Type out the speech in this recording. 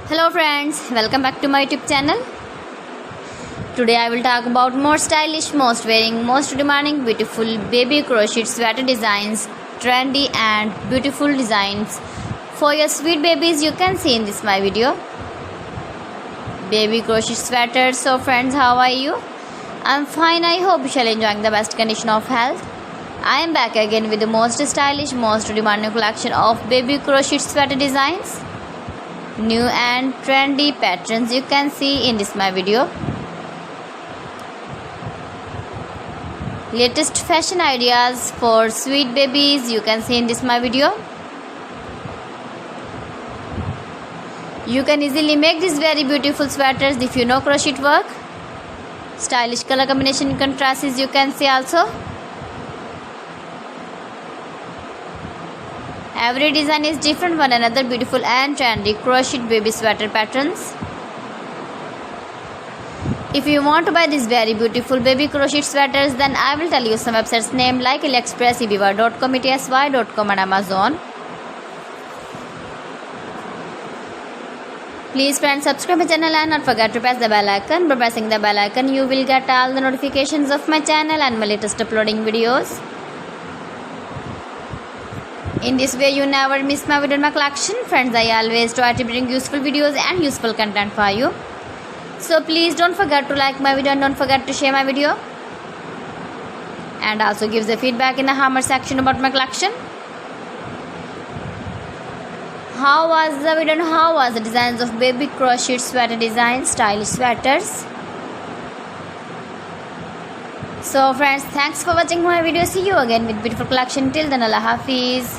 Hello friends, welcome back to my YouTube channel. Today I will talk about more stylish, most wearing, most demanding, beautiful baby crochet sweater designs, trendy and beautiful designs for your sweet babies you can see in this my video. Baby crochet sweaters. So friends, how are you? I'm fine. I hope you shall enjoying the best condition of health. I am back again with the most stylish, most demanding collection of baby crochet sweater designs. New and trendy patterns you can see in this my video. Latest fashion ideas for sweet babies you can see in this my video. You can easily make these very beautiful sweaters if you know crochet work. Stylish color combination contrasts you can see also. Every design is different one another, beautiful and trendy crochet baby sweater patterns. If you want to buy these very beautiful baby crochet sweaters, then I will tell you some websites name like AliExpress, eBay.com, etsy.com and Amazon. Please friends, subscribe my channel and not forget to press the bell icon. By pressing the bell icon, you will get all the notifications of my channel and my latest uploading videos. In this way, you never miss my video in my collection. Friends, I always try to bring useful videos and useful content for you. So please don't forget to like my video and don't forget to share my video. And also give the feedback in the comment section about my collection. How was the video and how was the designs of baby crochet sweater designs, stylish sweaters? So friends, thanks for watching my video. See you again with beautiful collection. Till then, Allah Hafiz.